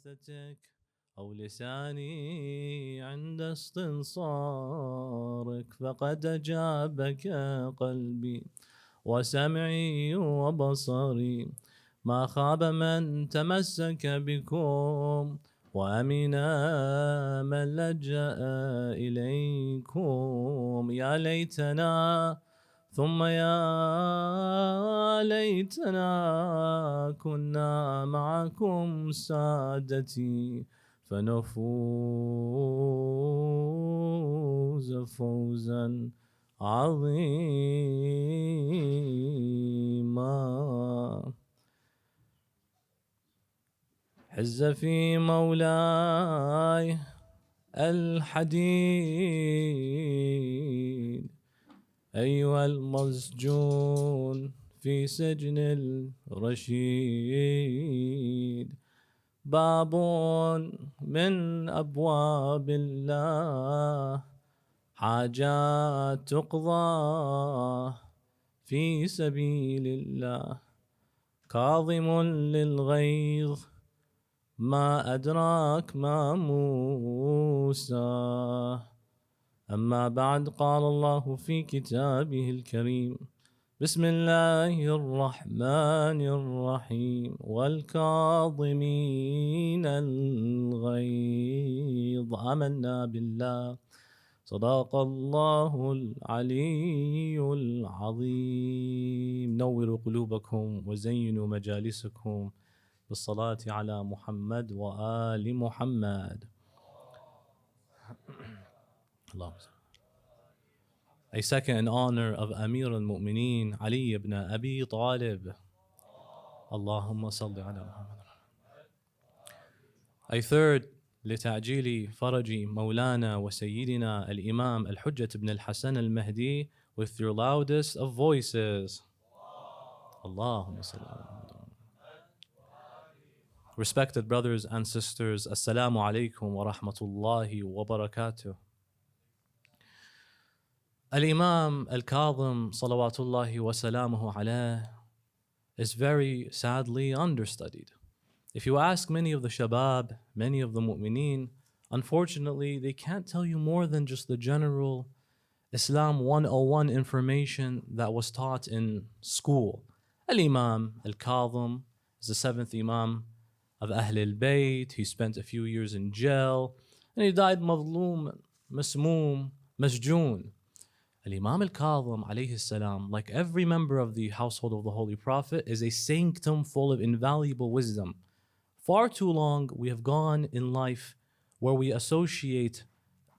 جثتك أو لساني عند استنصارك، فقد أجابك قلبي وسمعي وبصري. ما خاب من تمسك بكم وأمنا من لجأ إليكم. يا ليتنا ثم يا ليتنا كنا معكم سادتي، فنفوز فوزا عظيما. حز في مولاي الحديد أيها المسجون في سجن الرشيد. باب من أبواب الله حاجات تقضى في سبيل الله. كاظم للغيظ ما أدراك ما موسى. أما بعد، قال الله في كتابه الكريم: بسم الله الرحمن الرحيم. والكاظمين الغيظ. آمنا بالله. صدق الله العلي العظيم. نوروا قلوبكم وزينوا مجالسكم بالصلاة على محمد وآل محمد. A second in honor of Amir al-Mu'mineen Ali ibn Abi Talib. Allahumma salli ala Muhammad. A third لتعجيل فرج مولانا وسيدنا الإمام الحجة ibn al-Hassan al-Mahdi with your loudest of voices. Allahumma salli ala Muhammad. Respected brothers and sisters, Assalamu alaikum wa rahmatullahi wa barakatuh. Al-Imam al-Kadhim salawatullahi wa salamuhu alayh is very sadly understudied. If you ask many of the shabab, many of the mu'mineen, unfortunately they can't tell you more than just the general Islam 101 information that was taught in school. Al-Imam al-Kadhim is the 7th Imam of Ahlulbayt. He spent a few years in jail and he died mazloom, masmoom, masjoon. Al-Imam al-Kadhim alayhi salam, like every member of the household of the Holy Prophet, is a sanctum full of invaluable wisdom. Far too long we have gone in life where we associate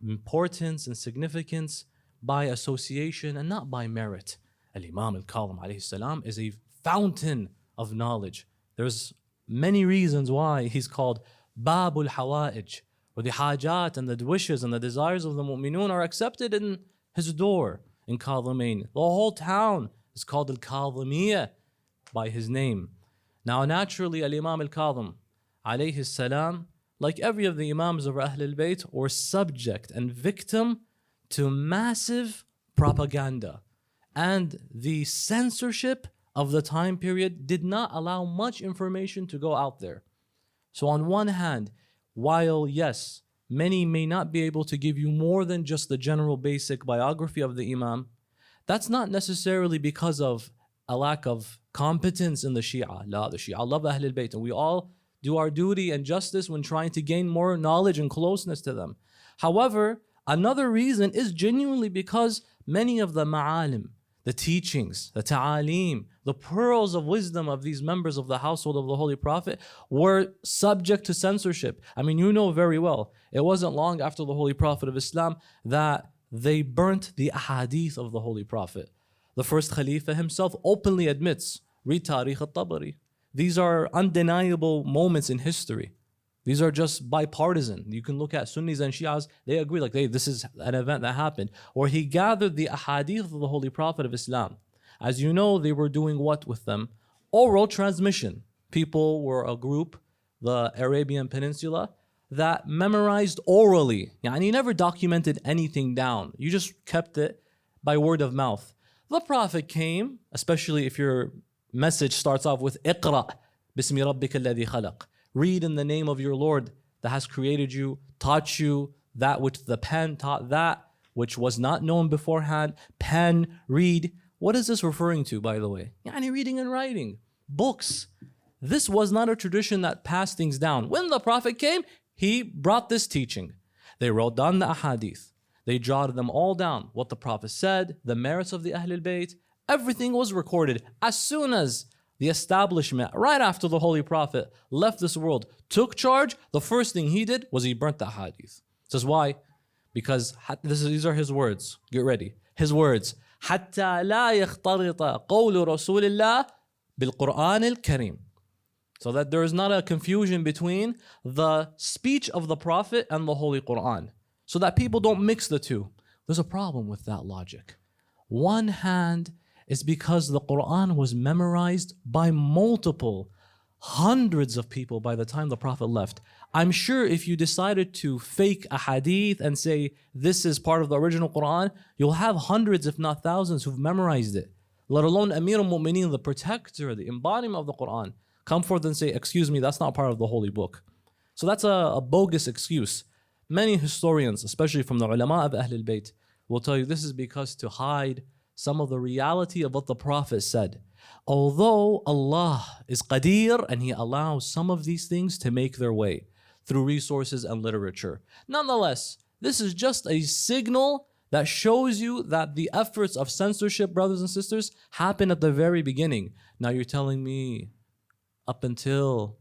importance and significance by association and not by merit. Al-Imam al-Kadhim alayhi salam is a fountain of knowledge. There's many reasons why he's called Babul Hawa'ij, where the hajat and the wishes and the desires of the mu'minun are accepted in his door in Kadhimain. The whole town is called Al-Kadhimiyya by his name. Now naturally Al-Imam al-Kadhim alayhi salam, like every of the Imams of Ahlul Bayt, were subject and victim to massive propaganda. And the censorship of the time period did not allow much information to go out there. So on one hand, while yes, many may not be able to give you more than just the general basic biography of the Imam, that's not necessarily because of a lack of competence in the Shia. La, the Shia love Ahlul Bayt, and we all do our duty and justice when trying to gain more knowledge and closeness to them. However, another reason is genuinely because many of the ma'alim, the teachings, the ta'aleem, the pearls of wisdom of these members of the household of the Holy Prophet were subject to censorship. I mean, you know very well, it wasn't long after the Holy Prophet of Islam that they burnt the ahadith of the Holy Prophet. The first Khalifa himself openly admits, read Tariq al-Tabari. These are undeniable moments in history. These are just bipartisan. You can look at Sunnis and Shias, they agree, like, hey, this is an event that happened. Or he gathered the ahadith of the Holy Prophet of Islam. As you know, they were doing what with them? Oral transmission. People were a group, the Arabian Peninsula, that memorized orally. Yani he never documented anything down. You just kept it by word of mouth. The Prophet came, especially if your message starts off with Iqra, Bismi Rabbika alladhi khalaq. read in the name of your Lord that has created you, taught you that which the pen taught that which was not known beforehand. Pen, read. What is this referring to, by the way? Yani reading and writing, books. This was not a tradition that passed things down. When the Prophet came, he brought this teaching. They wrote down the ahadith. They jotted them all down. What the Prophet said, the merits of the Ahlulbayt, everything was recorded. As soon as the establishment, right after the Holy Prophet left this world, took charge, the first thing he did was he burnt the hadith. Says why? Because these are his words. Get ready. His words. حتى لا يختلط قول رسول الله بالقرآن الكريم. So that there is not a confusion between the speech of the Prophet and the Holy Quran. So that people don't mix the two. There's a problem with that logic. One hand is because the Quran was memorized by multiple, hundreds of people by the time the Prophet left. I'm sure if you decided to fake a hadith and say this is part of the original Quran, you'll have hundreds, if not thousands, who've memorized it. Let alone Amir al-Mu'mineen, the protector, the embodiment of the Quran, come forth and say, excuse me, that's not part of the holy book. So that's a bogus excuse. Many historians, especially from the ulama of Ahlulbayt, will tell you this is because to hide some of the reality of what the Prophet said. Although Allah is Qadir and He allows some of these things to make their way through resources and literature. Nonetheless, this is just a signal that shows you that the efforts of censorship, brothers and sisters, happen at the very beginning. Now you're telling me up until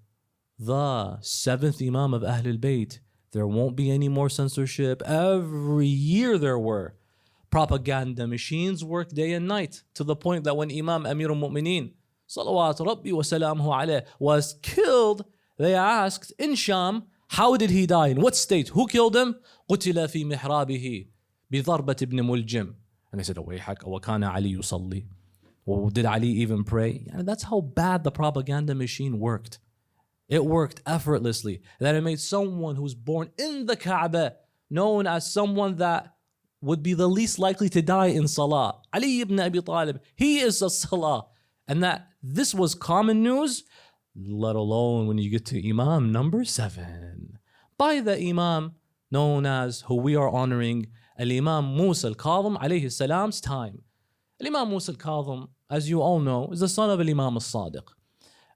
the 7th Imam of Ahlul Bayt, there won't be any more censorship. Every year there were. Propaganda machines work day and night to the point that when Imam Amir al-Mu'mineen salawat rabbi wa salamuhu alayh was killed, they asked in Sham, how did he die? In what state? Who killed him? قُتِلَ فِي مِحْرَابِهِ بِضَرْبَةِ بْنِ مُلْجِمٍ. And they said, وَيْحَكَ وَكَانَ عَلِي يُصَلِّي. Well, did Ali even pray? And that's how bad the propaganda machine worked. It worked effortlessly. That it made someone who's born in the Kaaba known as someone that would be the least likely to die in Salah. Ali ibn Abi Talib, he is a Salah. And that this was common news, let alone when you get to Imam number 7. By the Imam known as, who we are honoring, Al-Imam Musa al-Kadhim alayhi salam's time. Al-Imam Musa al-Kadhim, as you all know, is the son of Al-Imam al-Sadiq.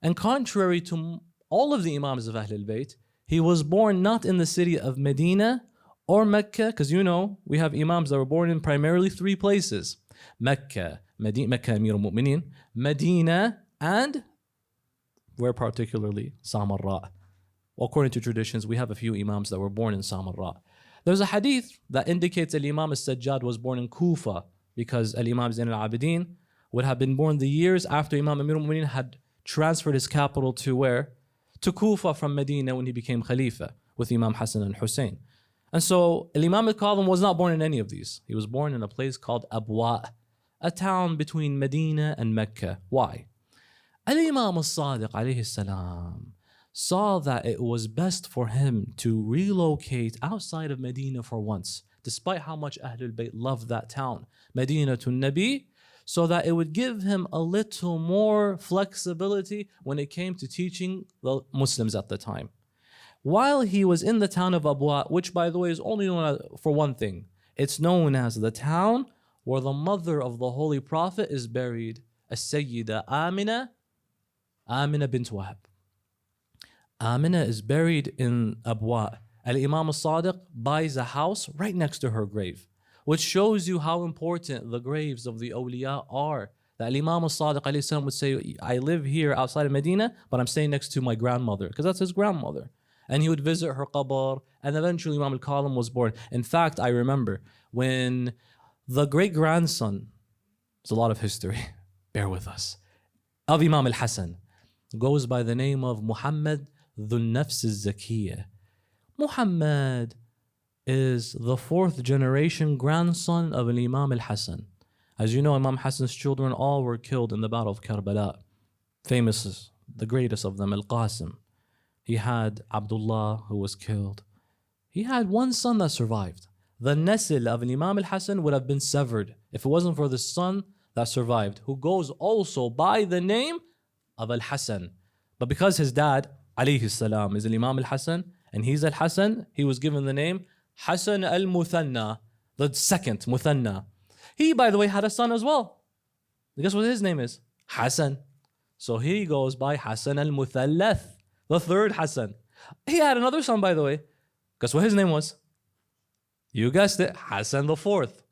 And contrary to all of the Imams of Ahlul Bayt, he was born not in the city of Medina or Mecca, because you know, we have Imams that were born in primarily 3 places. Mecca, Mecca Amir al-Mu'mineen, Medina, and where particularly? Samarra. According to traditions, we have a few Imams that were born in Samarra. There's a hadith that indicates Al-Imam al-Sajjad was born in Kufa, because Al-Imam Zain al-Abidin would have been born the years after Imam Amir al-Mu'mineen had transferred his capital to where? To Kufa from Medina when he became Khalifa with Imam Hassan and Hussein. And so Imam al-Kadhim was not born in any of these. He was born in a place called Abwa, a town between Medina and Mecca. Why? Al-Imam al-Sadiq alayhi salam saw that it was best for him to relocate outside of Medina for once, despite how much Ahlul Bayt loved that town, Medina to Nabi, so that it would give him a little more flexibility when it came to teaching the Muslims at the time. While he was in the town of Abwa, which by the way is only known for one thing, it's known as the town where the mother of the Holy Prophet is buried, As-Sayyida Amina bint Wahab. Amina is buried in Abwa. Al-Imam al-Sadiq buys a house right next to her grave, which shows you how important the graves of the awliya are. That Imam al-Sadiq alayhi salam would say, I live here outside of Medina, but I'm staying next to my grandmother, because that's his grandmother. And he would visit her qabr, and eventually Imam al-Kadhim was born. In fact, I remember when the great-grandson, there's a lot of history, bear with us, of Imam al-Hassan, goes by the name of Muhammad Dhul Nafs al-Zakiyah. Muhammad is the 4th generation grandson of Imam al-Hassan. As you know, Imam Hassan's children all were killed in the Battle of Karbala. Famous, the greatest of them, Al-Qasim. He had Abdullah, who was killed. He had one son that survived. The nasil of Imam al-Hassan would have been severed if it wasn't for the son that survived, who goes also by the name of Al-Hassan. But because his dad, alayhi salam, is Imam al-Hassan, and he's al-Hassan. He was given the name Hassan al-Muthanna, the second Muthanna. He, by the way, had a son as well. Guess what his name is? Hassan. So he goes by Hassan al-Muthallath, the third Hassan. He had another son, by the way. Guess what his name was? You guessed it, Hassan the fourth.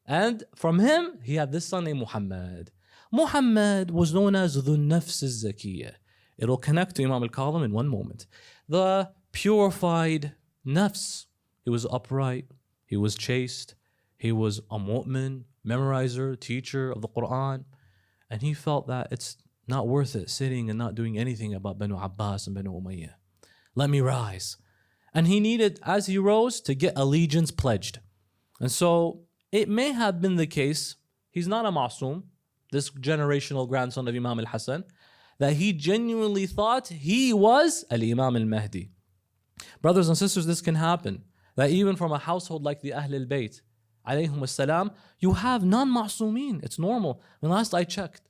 And from him, he had this son named Muhammad. Muhammad was known as the Nafs al-Zakiyah. It'll connect to Imam al-Kadhim in one moment. The purified nafs. He was upright. He was chaste. He was a mu'min, memorizer, teacher of the Quran. And he felt that it's not worth it sitting and not doing anything about Banu Abbas and Banu Umayyah. Let me rise. And he needed, as he rose, to get allegiance pledged. And so it may have been the case, he's not a ma'soom, this generational grandson of Imam al-Hassan, that he genuinely thought he was al-Imam al-Mahdi. Brothers and sisters, this can happen. That even from a household like the Ahlulbayt, alayhum as-salam, you have non-ma'soomeen. It's normal. When last I checked,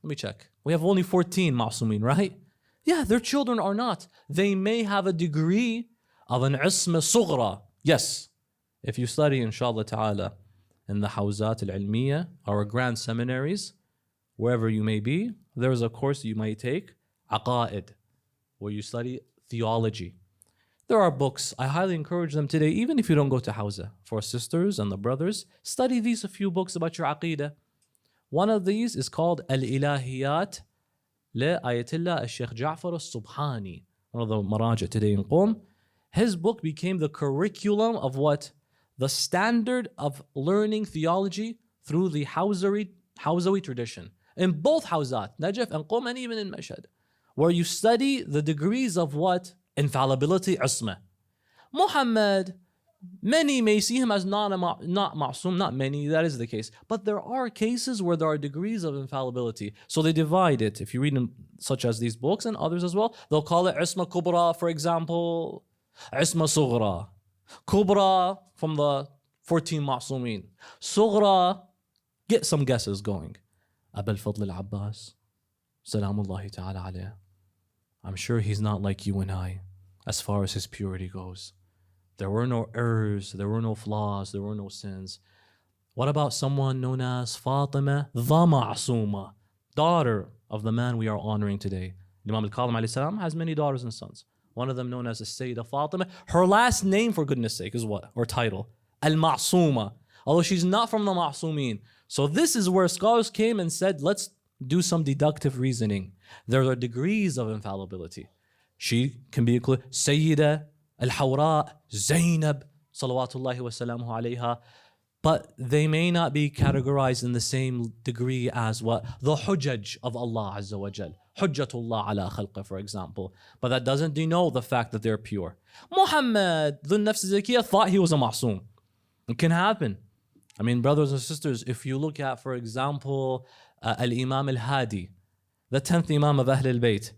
let me check. We have only 14 ma'soomeen, right? Yeah, their children are not. They may have a degree of an isma sughra. Yes, if you study, inshallah ta'ala, in the hawzat al-ilmiya, our grand seminaries, wherever you may be, there is a course you might take, aqa'id, where you study theology. There are books, I highly encourage them today, even if you don't go to hawza. For sisters and the brothers, study these a few books about your aqeedah. One of these is called Al-Ilahiyat li Ayatollah al-Sheikh Ja'far al-Subhani, one of the maraja today in Qom. His book became the curriculum of what? The standard of learning theology through the Hawzawi tradition. In both Hawzat, Najaf and Qom, and even in Mashhad, where you study the degrees of what? Infallibility, Isma. Muhammad, many may see him as not ma'soom, not many, that is the case. But there are cases where there are degrees of infallibility. So they divide it. If you read them, such as these books and others as well, they'll call it Isma Kubra, for example, Isma Sughra. Kubra from the 14 ma'soomeen. Sughra, get some guesses going. Abul Fadl al-Abbas, salamullahi ta'ala alayh. I'm sure he's not like you and I, as far as his purity goes. There were no errors, there were no flaws, there were no sins. What about someone known as Fatima the Ma'sooma, daughter of the man we are honoring today? Imam al-Kadhim alayhi salam has many daughters and sons. One of them known as the Sayyidah Fatima. Her last name, for goodness sake, is what? Or title? Al-Ma'sooma. Although she's not from the Ma'soomeen. So this is where scholars came and said, let's do some deductive reasoning. There are degrees of infallibility. She can be included Sayyida, Al-Hawra, Zainab, salawatullahi wa salamuhu alayha. But they may not be categorized in the same degree as what? The hujjaj of Allah Azza wa Jal. Hujjatullah ala khalqa, for example. But that doesn't denote the fact that they're pure. Muhammad, the Nafs al-Zakiyah, thought he was a ma'soom. It can happen. I mean, brothers and sisters, if you look at, for example, Al-Imam al-Hadi, the 10th Imam of Ahlulbayt,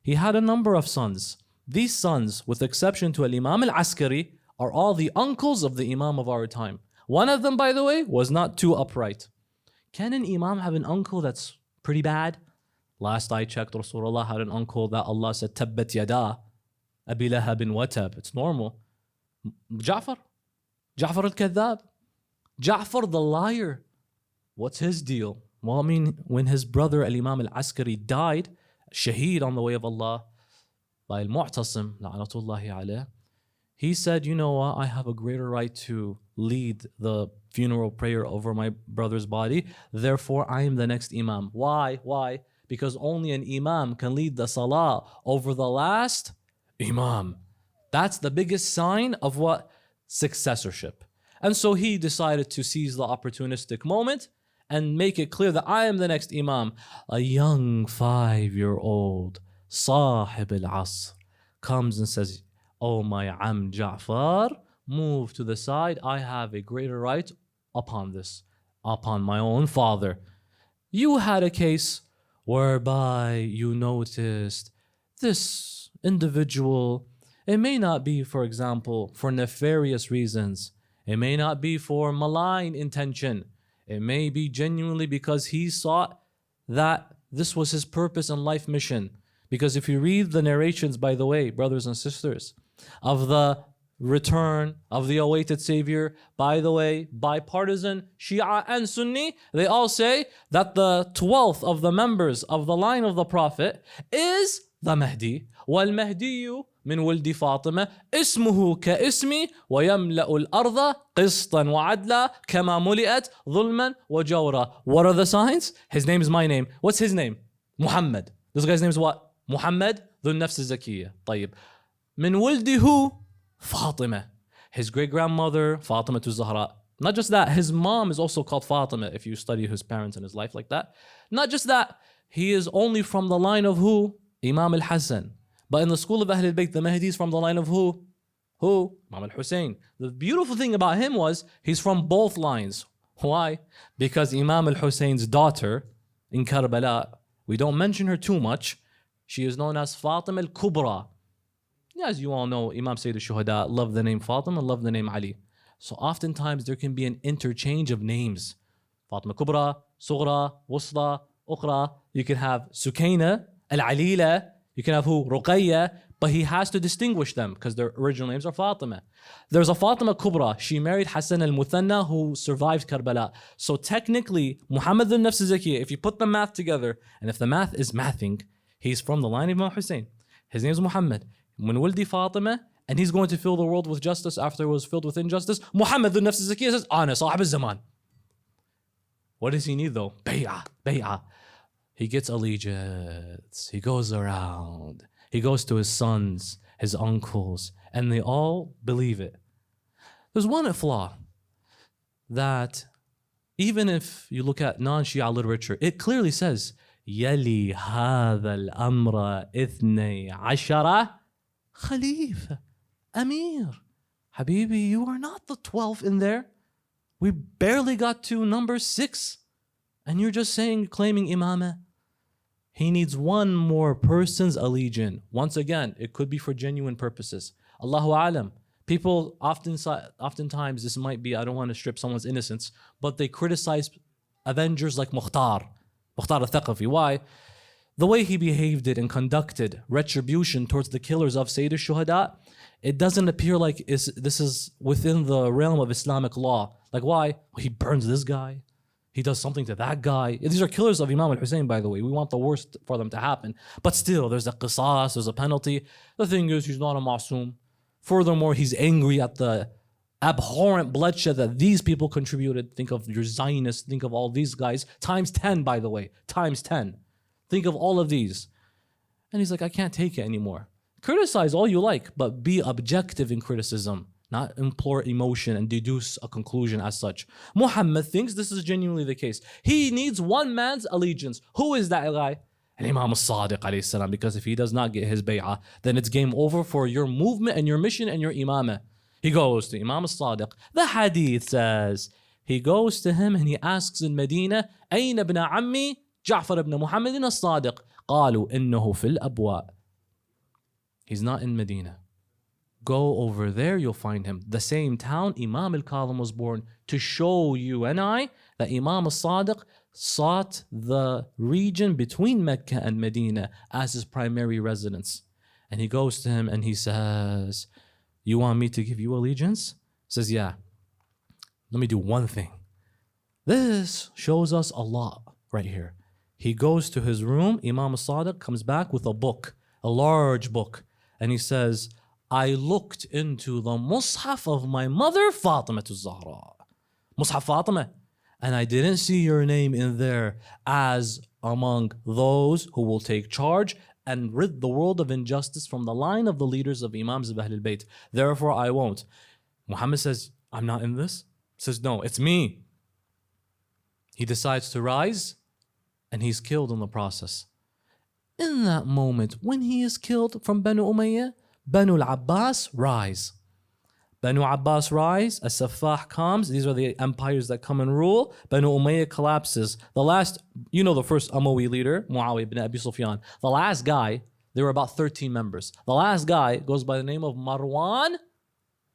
he had a number of sons. These sons, with exception to Al-Imam al-Askari, are all the uncles of the Imam of our time. One of them, by the way, was not too upright. Can an Imam have an uncle that's pretty bad? Last I checked, Rasulullah had an uncle that Allah said, Tabbat yada, Abi Lahabin watab. It's normal. Ja'far al-Kadhab. Ja'far the liar. What's his deal? Well, I mean, when his brother Al-Imam al-Askari died, shaheed on the way of Allah, by Al-Mu'tasim, la'natullahi alayh, he said, you know what, I have a greater right to lead the funeral prayer over my brother's body, therefore I am the next Imam. Why? Why? Because only an Imam can lead the salah over the last Imam. That's the biggest sign of what? Successorship. And so he decided to seize the opportunistic moment and make it clear that I am the next Imam. A young 5-year-old, Sahib al-Asr, comes and says, oh my Am Ja'far, move to the side. I have a greater right upon this, upon my own father. You had a case whereby you noticed this individual, it may not be, for example, for nefarious reasons. It may not be for malign intention. It may be genuinely because he sought that this was his purpose and life mission. Because if you read the narrations, by the way, brothers and sisters, of the return of the awaited Savior, by the way, bipartisan Shia and Sunni, they all say that the 12th of the members of the line of the Prophet is the Mahdi. وَالْمَهْدِيُّ من ولد فاطمة اسمه كاسمي ويملأ الأرض قسطا وعدلا كما ملئت ظلما وجورا. What are the signs? His name is my name. What's his name? Muhammad. This guy's name is what? Muhammad ذو النفس الزكية. طيب. من ولده Fatima. His great grandmother, Fatima to Zahra. Not just that, his mom is also called Fatima if you study his parents and his life like that. Not just that, he is only from the line of who? Imam Hassan. But in the school of Ahlulbayt, the Mahdi is from the line of who? Who? Imam Hussein. The beautiful thing about him was he's from both lines. Why? Because Imam Hussein's daughter in Karbala, we don't mention her too much. She is known as Fatima al-Kubra. As you all know, Imam Sayyid al-Shuhada loved the name Fatima, loved the name Ali. So oftentimes there can be an interchange of names. Fatima Kubra, Sughra, Wusla, Ukhra. You can have Sukaina, Al-Alila. You can have who? Ruqayya. But he has to distinguish them because their original names are Fatima. There's a Fatima Kubra. She married Hassan al-Muthanna who survived Karbala. So technically, Muhammad al-Nafs al-Zakiyya, if you put the math together, and if the math is mathing, he's from the line of Imam Hussein. His name is Muhammad. من ولدي Fatima, and he's going to fill the world with justice after it was filled with injustice. Muhammad the Nafs al-Zakiyya says, Ana Sahib al-Zaman. What does he need though? Bay'ah. He gets allegiance. He goes around. He goes to his sons, his uncles, and they all believe it. There's one flaw that even if you look at non-Shia literature, it clearly says, يلي هذا الأمر 12 Khalifa, Amir. Habibi, you are not the 12th in there. We barely got to number 6. And you're just claiming imamah. He needs one more person's allegiance. Once again, it could be for genuine purposes. Allahu alam. People oftentimes, this might be, I don't want to strip someone's innocence, but they criticize Avengers like Mukhtar al-Thaqafi. Why? The way he behaved it and conducted retribution towards the killers of Sayyid al-Shuhada, it doesn't appear like this is within the realm of Islamic law. Like why? He burns this guy. He does something to that guy. These are killers of Imam al-Hussein, by the way. We want the worst for them to happen. But still, there's a qisas, there's a penalty. The thing is, he's not a ma'soom. Furthermore, he's angry at the abhorrent bloodshed that these people contributed. Think of your Zionists, think of all these guys. Times 10, by the way. Times 10. Think of all of these. And he's like, I can't take it anymore. Criticize all you like, but be objective in criticism, not implore emotion and deduce a conclusion as such. Muhammad thinks this is genuinely the case. He needs one man's allegiance. Who is that guy? Imam al-Sadiq alayhi salam, because if he does not get his bay'ah, then it's game over for your movement and your mission and your imamah. He goes to Imam al-Sadiq. The hadith says, he goes to him and he asks in Medina, أين ابن عمي جعفر ibn Muhammad al-Sadiq? قالوا إنه في الأبواء. He's not in Medina. Go over there, you'll find him. The same town Imam al-Kadhim was born, to show you and I that Imam al-Sadiq sought the region between Mecca and Medina as his primary residence. And he goes to him and he says, you want me to give you allegiance? He says, yeah. Let me do one thing. This shows us a lot right here. He goes to his room. Imam al-Sadiq comes back with a book, a large book. And he says, I looked into the Mus'haf of my mother, Fatima al-Zahra. Mus'haf Fatima. And I didn't see your name in there as among those who will take charge and rid the world of injustice from the line of the leaders of Imams of Ahlulbayt. Therefore, I won't. Muhammad says, I'm not in this. He says, no, it's me. He decides to rise and he's killed in the process. In that moment, when he is killed from Banu Umayyah, Banu al-Abbas rise. Banu Abbas rise, As-Saffah comes. These are the empires that come and rule. Banu Umayyah collapses. The last, you know the first Umayyi leader, Muawiyah ibn Abi Sufyan. The last guy, there were about 13 members. The last guy goes by the name of Marwan.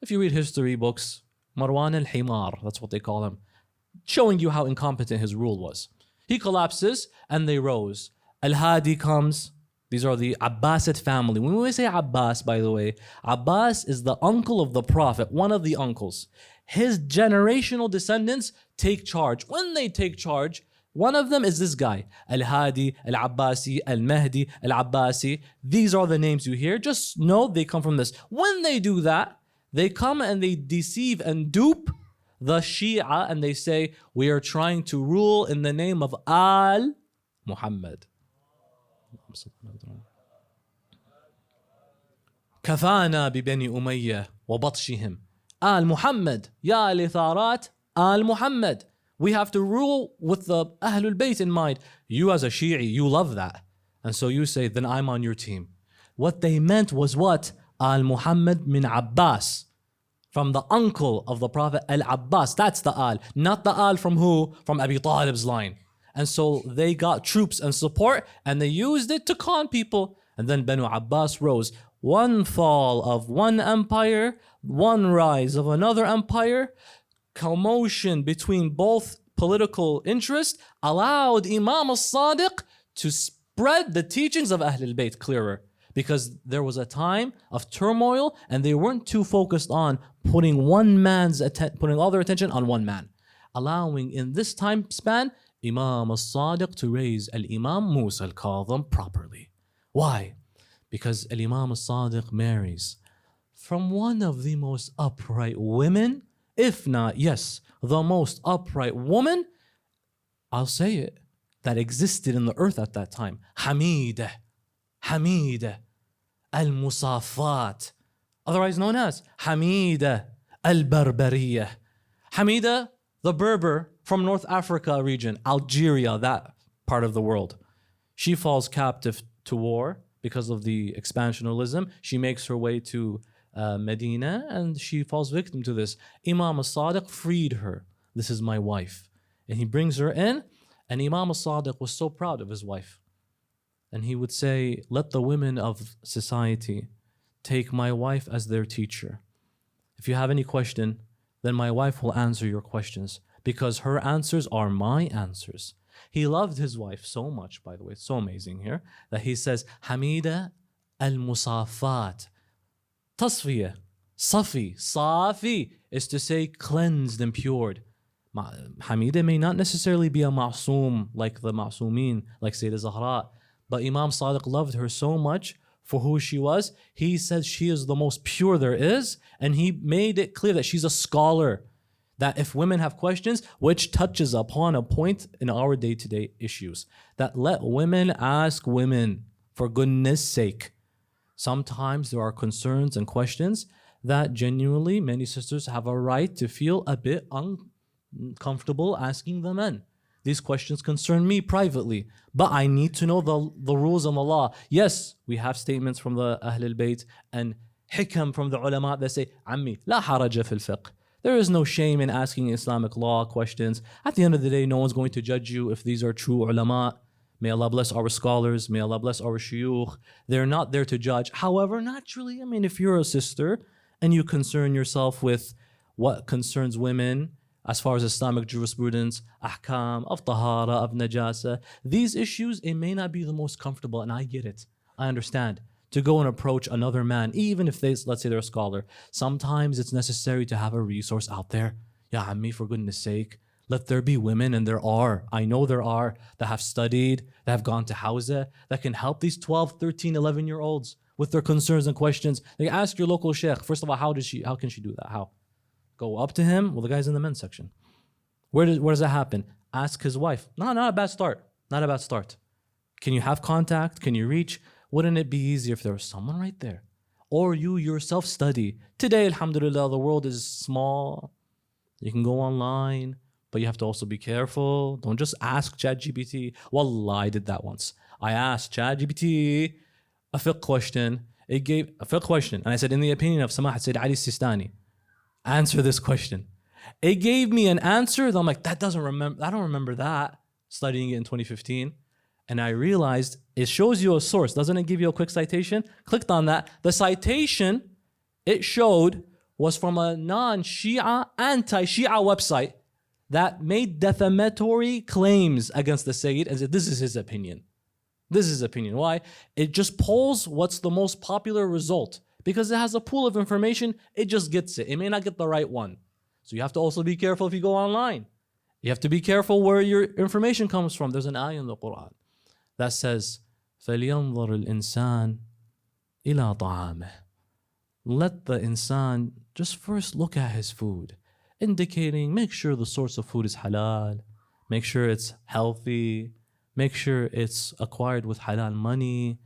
If you read history books, Marwan al-Himar, that's what they call him. Showing you how incompetent his rule was. He collapses and they rose. Al-Hadi comes. These are the Abbasid family. When we say Abbas, by the way, Abbas is the uncle of the Prophet, one of the uncles. His generational descendants take charge. When they take charge, one of them is this guy, Al-Hadi, Al-Abbasi, Al-Mahdi, Al-Abbasi. These are the names you hear. Just know they come from this. When they do that, they come and they deceive and dupe the Shia, and they say, we are trying to rule in the name of Al-Muhammad. كفانا ببني أمية وبطشهم آل محمد يا لثارات آل محمد. We have to rule with the Ahlulbayt in mind. You as a Shi'i, you love that. And so you say, then I'm on your team. What they meant was what? Al-Muhammad min Abbas. From the uncle of the Prophet, Al-Abbas. That's the Al. Not the Al from who? From Abi Talib's line. And so they got troops and support, and they used it to con people. And then Banu Abbas rose. One fall of one empire, one rise of another empire, commotion between both political interests allowed Imam al-Sadiq to spread the teachings of Ahlul Bayt clearer. Because there was a time of turmoil, and they weren't too focused on putting putting all their attention on one man. Allowing in this time span, Imam al-Sadiq to raise Al-Imam Musa al-Kadhim properly. Why? Because Al-Imam al-Sadiq marries from one of the most upright women, if not, yes, the most upright woman, I'll say it, that existed in the earth at that time. Hamida al-Musafat, otherwise known as Hamida al-Barbariyah. Hamida, the Berber from North Africa region, Algeria, that part of the world. She falls captive to war because of the expansionism. She makes her way to Medina, and she falls victim to this. Imam al-Sadiq freed her. This is my wife. And he brings her in, and Imam al-Sadiq was so proud of his wife. And he would say, let the women of society take my wife as their teacher. If you have any question, then my wife will answer your questions, because her answers are my answers. He loved his wife so much, by the way, it's so amazing here, that he says, Hamida al-Musafat. Tasfiyah, Safi is to say cleansed and pured. Hamida may not necessarily be a ma'soom like the ma'soomeen, like Sayyidah Zahra, but Imam Sadiq loved her so much for who she was. He said she is the most pure there is, and he made it clear that she's a scholar. That if women have questions, which touches upon a point in our day-to-day issues, that let women ask women, for goodness sake. Sometimes there are concerns and questions that genuinely many sisters have a right to feel a bit uncomfortable asking the men. These questions concern me privately, but I need to know the rules and the law. Yes, we have statements from the Ahlul Bayt and hikam from the ulama that say, Ammi, la haraja fil fiqh. There is no shame in asking Islamic law questions. At the end of the day, no one's going to judge you if these are true ulama. May Allah bless our scholars. May Allah bless our shuyukh. They're not there to judge. However, naturally, if you're a sister and you concern yourself with what concerns women as far as Islamic jurisprudence, ahkam, of tahara, of najasa, these issues, it may not be the most comfortable, and I get it. I understand. To go and approach another man, even if let's say they're a scholar, sometimes it's necessary to have a resource out there. Ya Ammi, for goodness sake, let there be women, and there are. I know there are that have studied, that have gone to Hawza, that can help these 12, 13, 11-year-olds with their concerns and questions. They ask your local sheikh, first of all, how can she do that? How? Go up to him? Well, the guy's in the men's section. Where does that happen? Ask his wife. No, not a bad start. Not a bad start. Can you have contact? Can you reach? Wouldn't it be easier if there was someone right there? Or you yourself study. Today, alhamdulillah, the world is small. You can go online, but you have to also be careful. Don't just ask ChatGPT. Wallah, I did that once. I asked ChatGPT a fiqh question. It gave a fiqh question. And I said, in the opinion of Samahat Sayyid Ali Sistani, answer this question. It gave me an answer that I'm like, I don't remember that, studying it in 2015. And I realized it shows you a source. Doesn't it give you a quick citation? Clicked on that. The citation it showed was from a non-Shia, anti-Shia website that made defamatory claims against the Sayyid and said, this is his opinion. This is his opinion. Why? It just polls what's the most popular result. Because it has a pool of information, it just gets it. It may not get the right one. So you have to also be careful if you go online. You have to be careful where your information comes from. There's an ayah in the Quran that says, فَلْيَنْظُرِ الْإِنسَانِ إِلَىٰ طَعَامِهِ. Let the insan just first look at his food, indicating make sure the source of food is halal, make sure it's healthy, make sure it's acquired with halal money.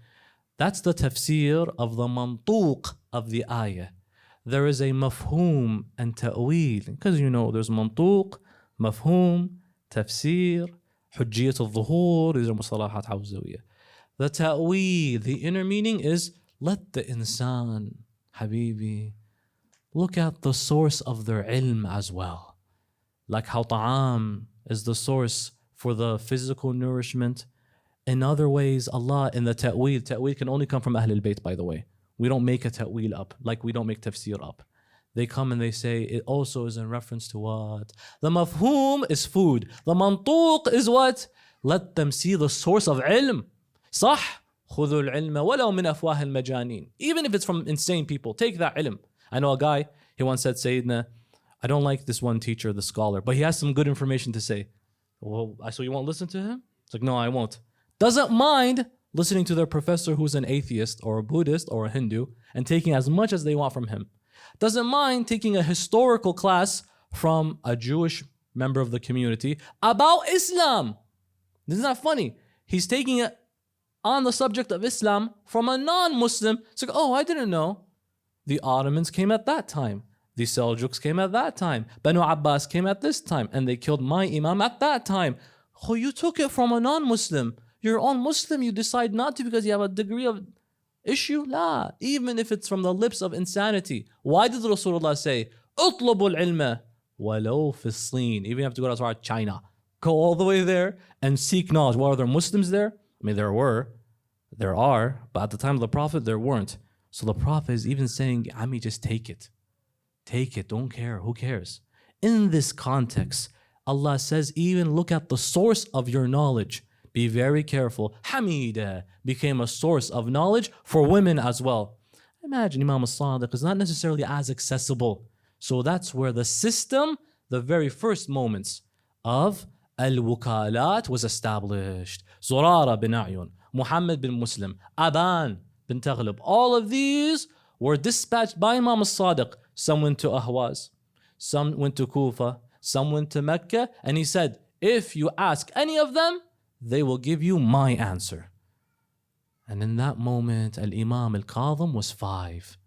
That's the tafsir of the mantuq of the ayah. There is a mafhum and ta'weel. Because you know there's mantuq, mafhum, tafsir, hujjiyat al-dhuhur. These are mustalahat hawzawiyah. The ta'weel, the inner meaning is let the insan, habibi, look at the source of their ilm as well. Like how ta'am is the source for the physical nourishment. In other ways, Allah in the ta'weel can only come from Ahlulbayt, by the way. We don't make a ta'weel up, like we don't make tafsir up. They come and they say it also is in reference to what? The mafhum is food. The mantuq is what? Let them see the source of ilm. صح? خذوا العلم ولو من أفواه المجانين. Even if it's from insane people, take that ilm. I know a guy, he once said, Sayyidina, I don't like this one teacher, the scholar, but he has some good information to say. Well, so you won't listen to him? It's like, no, I won't. Doesn't mind listening to their professor who's an atheist or a Buddhist or a Hindu and taking as much as they want from him. Doesn't mind taking a historical class from a Jewish member of the community about Islam. This is not funny. He's taking it on the subject of Islam from a non-Muslim. It's like, oh, I didn't know. The Ottomans came at that time. The Seljuks came at that time. Banu Abbas came at this time. And they killed my Imam at that time. Oh, you took it from a non-Muslim. You're on Muslim, you decide not to because you have a degree of issue? La. Even if it's from the lips of insanity. Why did Rasulullah say, اطلبوا العلم ولو في الصين? Even if you have to go to China. Go all the way there and seek knowledge. Well, are there Muslims there? I mean, there are, but at the time of the Prophet, there weren't. So the Prophet is even saying, Ami, just take it. Take it, don't care, who cares? In this context, Allah says, even look at the source of your knowledge. Be very careful. Hamida became a source of knowledge for women as well. Imagine Imam al-Sadiq is not necessarily as accessible. So that's where the system, the very first moments of al-wukalat was established. Zurara bin A'yun, Muhammad bin Muslim, Aban bin Taghlib. All of these were dispatched by Imam al-Sadiq. Some went to Ahwaz, some went to Kufa, some went to Mecca. And he said, if you ask any of them, they will give you my answer. And in that moment, Al-Imam Al-Kadhim was 5.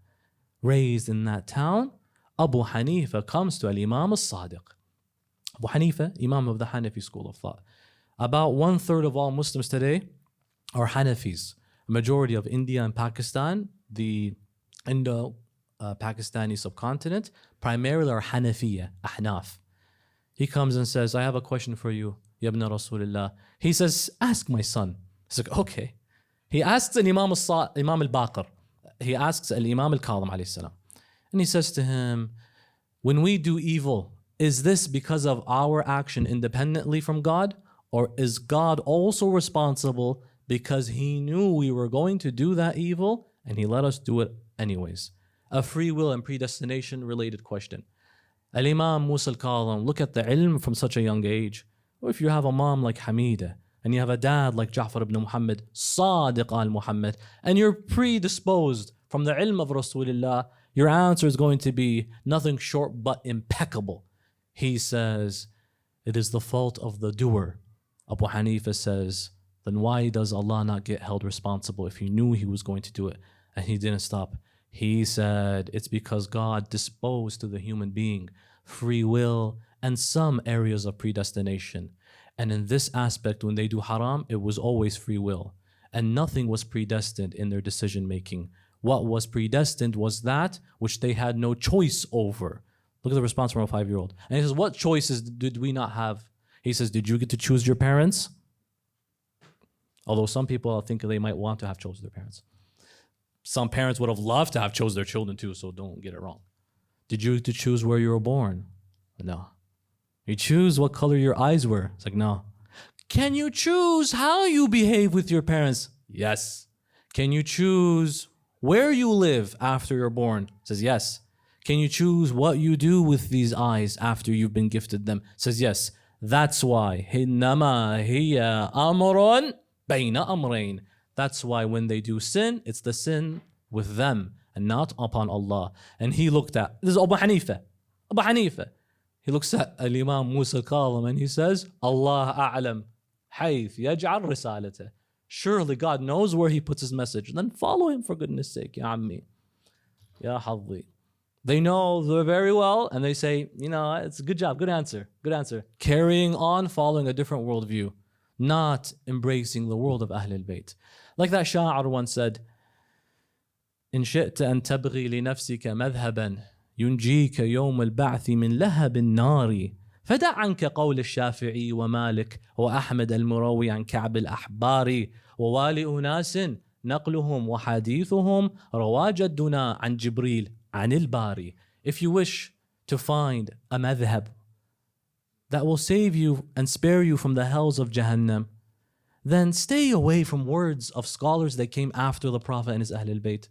Raised in that town, Abu Hanifa comes to Al-Imam Al-Sadiq. Abu Hanifa, Imam of the Hanafi school of thought. About 1/3 of all Muslims today are Hanafis. A majority of India and Pakistan, the Indo-Pakistani subcontinent, primarily are Hanafiya, Ahnaf. He comes and says, I have a question for you. Yabna Rasulullah. He says, ask my son. He's like, okay. He asks an Imam al-Baqir. He asks al-Imam al-Kadhim alayhi salam. And he says to him, when we do evil, is this because of our action independently from God? Or is God also responsible because he knew we were going to do that evil and he let us do it anyways? A free will and predestination related question. Al-Imam Musa al-Kadhim, look at the ilm from such a young age. Or if you have a mom like Hamida, and you have a dad like Ja'far ibn Muhammad, Sadiq al-Muhammad, and you're predisposed from the ilm of Rasulullah, your answer is going to be nothing short but impeccable. He says, it is the fault of the doer. Abu Hanifa says, then why does Allah not get held responsible if he knew he was going to do it and he didn't stop? He said, it's because God disposed to the human being free will and some areas of predestination. And in this aspect, when they do haram, it was always free will. And nothing was predestined in their decision making. What was predestined was that which they had no choice over. Look at the response from a 5-year-old. And he says, what choices did we not have? He says, did you get to choose your parents? Although some people think they might want to have chosen their parents. Some parents would have loved to have chosen their children too, so don't get it wrong. Did you get to choose where you were born? No. You choose what color your eyes were. It's like, no. Can you choose how you behave with your parents? Yes. Can you choose where you live after you're born? Says yes. Can you choose what you do with these eyes after you've been gifted them? Says yes. That's why. إِنَّمَا هِيَ أَمْرٌ بَيْنَ أَمْرَيْن. That's why when they do sin, it's the sin with them and not upon Allah. And he looked at, this is Abu Hanifa. Abu Hanifa. He looks at Imam Musa al-Kadhim and he says, Allah a'lam حيث يجعل رسالته. Surely God knows where he puts his message. Then follow him for goodness sake, ya ammi, ya hadhi. They know very well and they say, it's a good job, good answer, good answer. Carrying on, following a different worldview, not embracing the world of Ahlulbayt. Like that Sha'ar once said, إن شئت أن تبغي لنفسك مذهبا ينجيك يوم البعث من لهب النار فدع عنك قول الشافعي ومالك وأحمد المروي عن كعب الأحبار ووالي أناس نقلهم وحديثهم روا جدنا عن جبريل عن الباري. If you wish to find a madhab that will save you and spare you from the hells of Jahannam, then stay away from words of scholars that came after the Prophet and his Ahlul Bayt,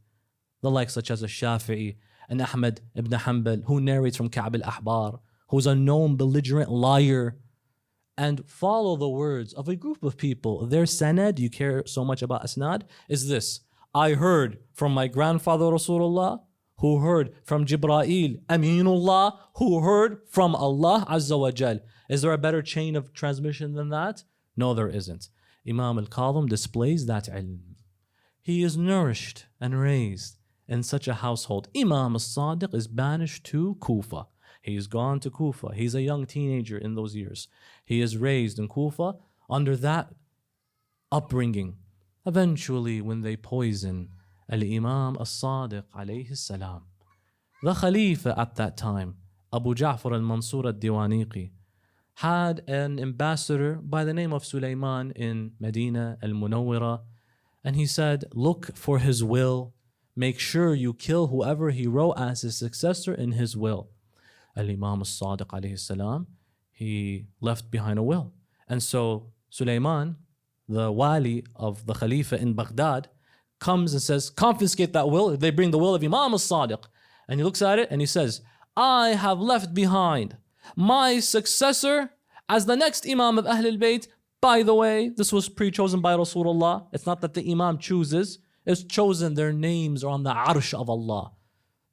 the likes such as Shafi'i and Ahmad ibn Hanbal, who narrates from Ka'b al-Ahbar, who's a known belligerent liar, and follow the words of a group of people. Their sanad, you care so much about asnad, is this: I heard from my grandfather Rasulullah, who heard from Jibreel Aminullah, who heard from Allah Azza wa Jal. Is there a better chain of transmission than that? No, there isn't. Imam al-Kadhim displays that ilm. He is nourished and raised in such a household. Imam al-Sadiq is banished to Kufa. He's gone to Kufa. He's a young teenager in those years. He is raised in Kufa under that upbringing. Eventually, when they poison Al-Imam al-Sadiq alayhi salam, the Khalifa at that time, Abu Ja'far al-Mansur al-Diwaniqi, had an ambassador by the name of Sulaiman in Medina al-Munawwara, and he said, look for his will, make sure you kill whoever he wrote as his successor in his will. Al-Imam al-Sadiq alayhi salam, he left behind a will. And so Sulaiman, the wali of the Khalifa in Baghdad, comes and says, confiscate that will. They bring the will of Imam al-Sadiq. And he looks at it and he says, I have left behind my successor as the next Imam of Ahlul Bayt. By the way, this was pre-chosen by Rasulullah. It's not that the Imam chooses. It's chosen. Their names are on the arsh of Allah.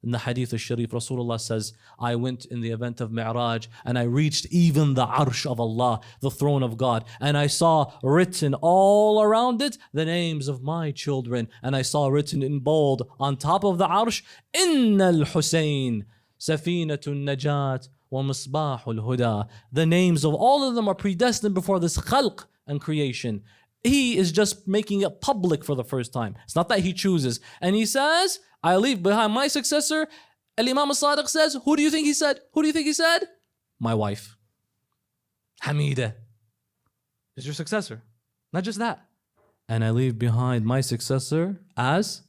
In the Hadith al-Sharif, Rasulullah says, I went in the event of Mi'raj and I reached even the arsh of Allah, the throne of God. And I saw written all around it the names of my children. And I saw written in bold on top of the arsh, Inna al-Husayn, Safinatun Najat, wa Misbahul Huda. The names of all of them are predestined before this khalq and creation. He is just making it public for the first time. It's not that he chooses. And he says, I leave behind my successor. Al-Imam al-Sadiq says, who do you think he said? Who do you think he said? My wife. Hamida is your successor. Not just that. And I leave behind my successor as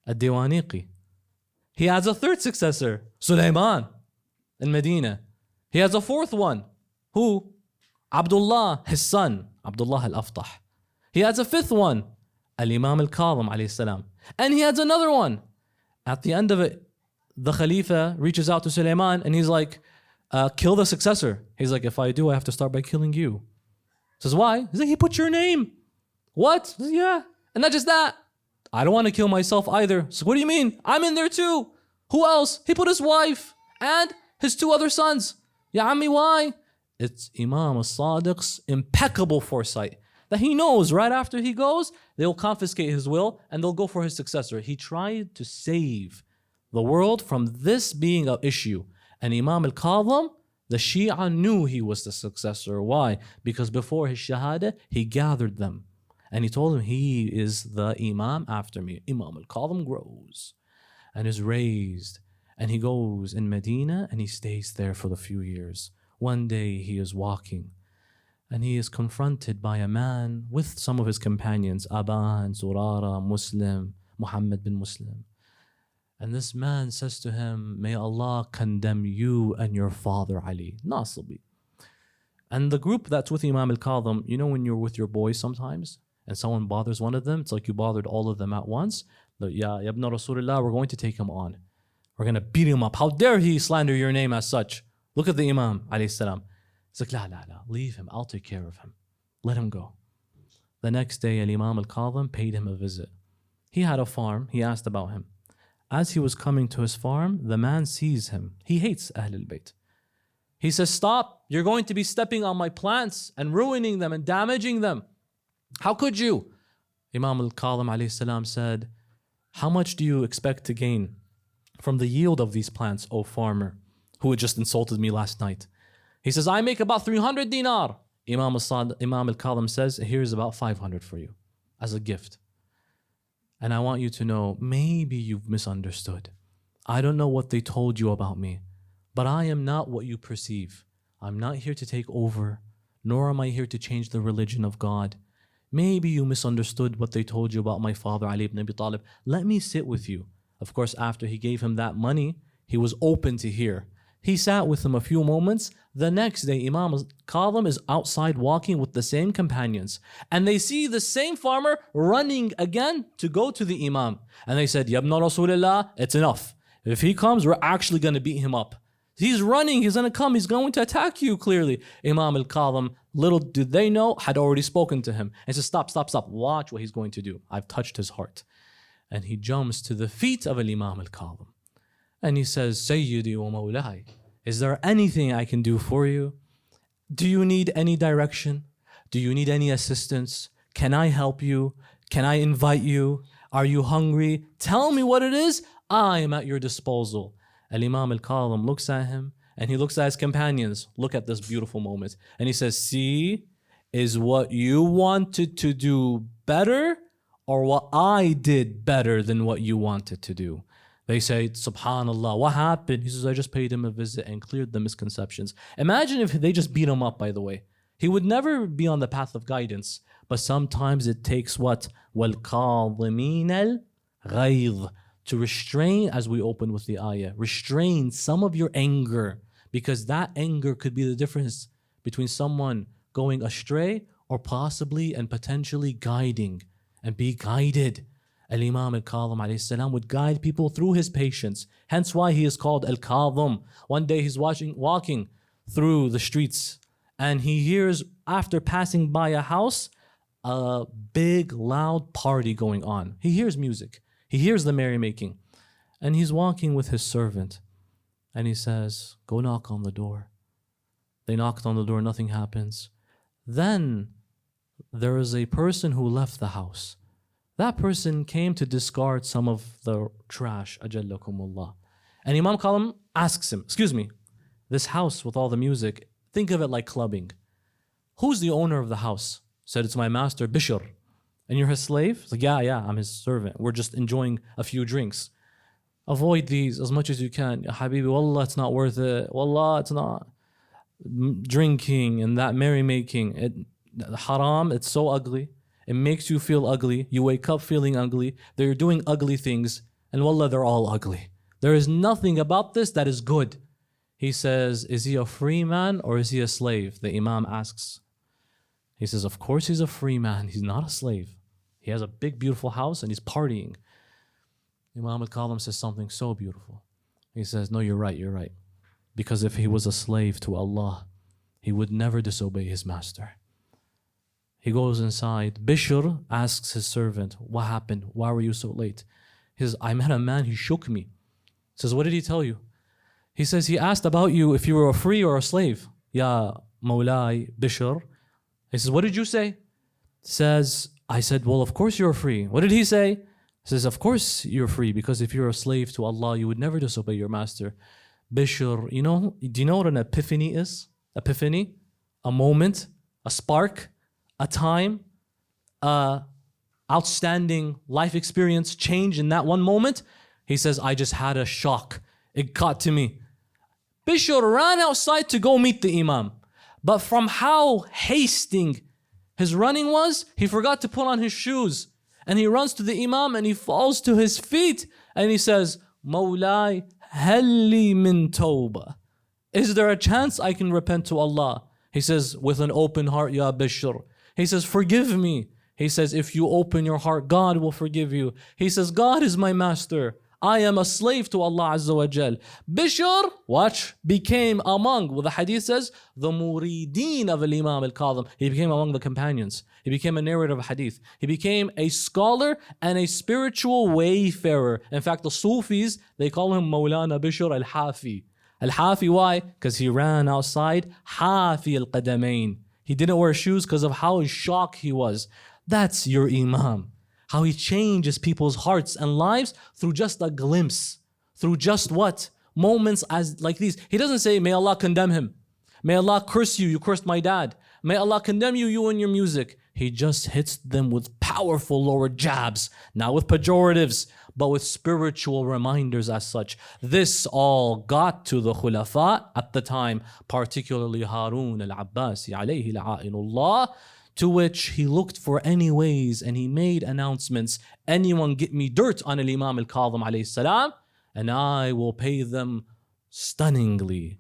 a Diwaniqi. He has a third successor, Sulaiman in Medina. He has a fourth one. Who? Abdullah, his son, Abdullah al-Aftah. He has a fifth one, Al-Imam al-Kadhim alayhi salam. And he has another one. At the end of it, the Khalifa reaches out to Sulaiman and he's like, kill the successor. He's like, if I do, I have to start by killing you. Says, why? He's like, he put your name. What? Says, yeah. And not just that, I don't want to kill myself either. So what do you mean? I'm in there too. Who else? He put his wife and his two other sons. Ya Ammi, why? It's Imam al-Sadiq's impeccable foresight that he knows right after he goes, they'll confiscate his will and they'll go for his successor. He tried to save the world from this being an issue. And Imam al-Kadhim, the Shia knew he was the successor. Why? Because before his shahada, he gathered them. And he told them, he is the Imam after me. Imam al-Kadhim grows and is raised. And he goes in Medina and he stays there for a few years. One day he is walking and he is confronted by a man with some of his companions, Aban, Zurara, Muslim, Muhammad bin Muslim. And this man says to him, may Allah condemn you and your father Ali, Nasibi. And the group that's with Imam al-Kadhim, you know when you're with your boys sometimes and someone bothers one of them, it's like you bothered all of them at once. Ya ibn Rasulullah, we're going to take him on. We're going to beat him up. How dare he slander your name as such? Look at the Imam, alayhi salam. He's like, la, leave him. I'll take care of him. Let him go. The next day, Imam al-Kadhim paid him a visit. He had a farm. He asked about him. As he was coming to his farm, the man sees him. He hates Ahlulbayt. He says, stop. You're going to be stepping on my plants and ruining them and damaging them. How could you? Imam al-Kadhim alayhi salam said, how much do you expect to gain from the yield of these plants, O farmer, who had just insulted me last night? He says, I make about 300 dinar. Imam al-Kadhim says, here's about 500 for you as a gift. And I want you to know, maybe you've misunderstood. I don't know what they told you about me, but I am not what you perceive. I'm not here to take over, nor am I here to change the religion of God. Maybe you misunderstood what they told you about my father, Ali ibn Abi Talib. Let me sit with you. Of course, after he gave him that money, he was open to hear. He sat with him a few moments. The next day, Imam al-Kadhim is outside walking with the same companions. And they see the same farmer running again to go to the Imam. And they said, Ya ibn Rasulullah, it's enough. If he comes, we're actually going to beat him up. He's running, he's going to come, he's going to attack you clearly. Imam al-Kadhim, little did they know, had already spoken to him. And said, stop. Watch what he's going to do. I've touched his heart. And he jumps to the feet of Imam al-Kadhim. And he says, Sayyidi wa Mawlai, is there anything I can do for you? Do you need any direction? Do you need any assistance? Can I help you? Can I invite you? Are you hungry? Tell me what it is. I am at your disposal. Imam al-Kadhim looks at him and he looks at his companions. Look at this beautiful moment. And he says, see, is what you wanted to do better or what I did better than what you wanted to do? They say, subhanallah, what happened? He says, I just paid him a visit and cleared the misconceptions. Imagine if they just beat him up, by the way. He would never be on the path of guidance. But sometimes it takes what? وَالْقَاضِمِينَ الْغَيْظِ, to restrain, as we open with the ayah, restrain some of your anger, because that anger could be the difference between someone going astray or possibly and potentially guiding, and be guided. Imam al-Kadhim alayhi salam would guide people through his patience. Hence why he is called al-Kadhim. One day he's walking through the streets and he hears, after passing by a house, a big loud party going on. He hears music. He hears the merrymaking. And he's walking with his servant. And he says, go knock on the door. They knocked on the door, nothing happens. Then there is a person who left the house. That person came to discard some of the trash, ajallakumullah. And Imam Kadhim asks him, excuse me, this house with all the music, think of it like clubbing. Who's the owner of the house? Said, it's my master, Bishr. And you're his slave? He's like, yeah, I'm his servant. We're just enjoying a few drinks. Avoid these as much as you can. Habibi, wallah, it's not worth it. Wallah, it's not. Drinking and that merrymaking, haram, it's so ugly. It makes you feel ugly. You wake up feeling ugly. They're doing ugly things. And wallah, they're all ugly. There is nothing about this that is good. He says, is he a free man or is he a slave? The Imam asks. He says, of course he's a free man. He's not a slave. He has a big, beautiful house and he's partying. Imam al-Kadhim says something so beautiful. He says, no, you're right. Because if he was a slave to Allah, he would never disobey his master. He goes inside. Bishr asks his servant, what happened? Why were you so late? He says, I met a man, he shook me. He says, what did he tell you? He says, he asked about you if you were a free or a slave. Ya Mawlai Bishr. He says, what did you say? Says, I said, well, of course you're free. What did he say? He says, of course you're free, because if you're a slave to Allah, you would never disobey your master. Bishr, do you know what an epiphany is? Epiphany? A moment, a spark, a time, outstanding life experience, change in that one moment. He says, I just had a shock. It got to me. Bishr ran outside to go meet the Imam. But from how hasting his running was, he forgot to put on his shoes. And he runs to the Imam and he falls to his feet. And he says, Mawlai, halli min tawbah. Is there a chance I can repent to Allah? He says, with an open heart, Ya Bishr. He says, forgive me. He says, if you open your heart, God will forgive you. He says, God is my master. I am a slave to Allah Azza wa Jal. Bishr, watch, became among, what the hadith says, the murideen of Imam al-Kadhim. He became among the companions. He became a narrator of hadith. He became a scholar and a spiritual wayfarer. In fact, the Sufis, they call him Mawlana Bishr al-Hafi. Al-Hafi, why? Because he ran outside Hafi al-Qadamain. He didn't wear shoes because of how in shock he was. That's your Imam. How he changes people's hearts and lives through just a glimpse. Through just what? Moments as like these. He doesn't say, may Allah condemn him. May Allah curse you, you cursed my dad. May Allah condemn you, you and your music. He just hits them with powerful lower jabs. Not with pejoratives, but with spiritual reminders as such. This all got to the Khulafa at the time, particularly Harun al-Abbasi alayhi la'inullah, to which he looked for any ways and he made announcements. Anyone get me dirt on Imam al-Kadhim alayhi salam, and I will pay them stunningly.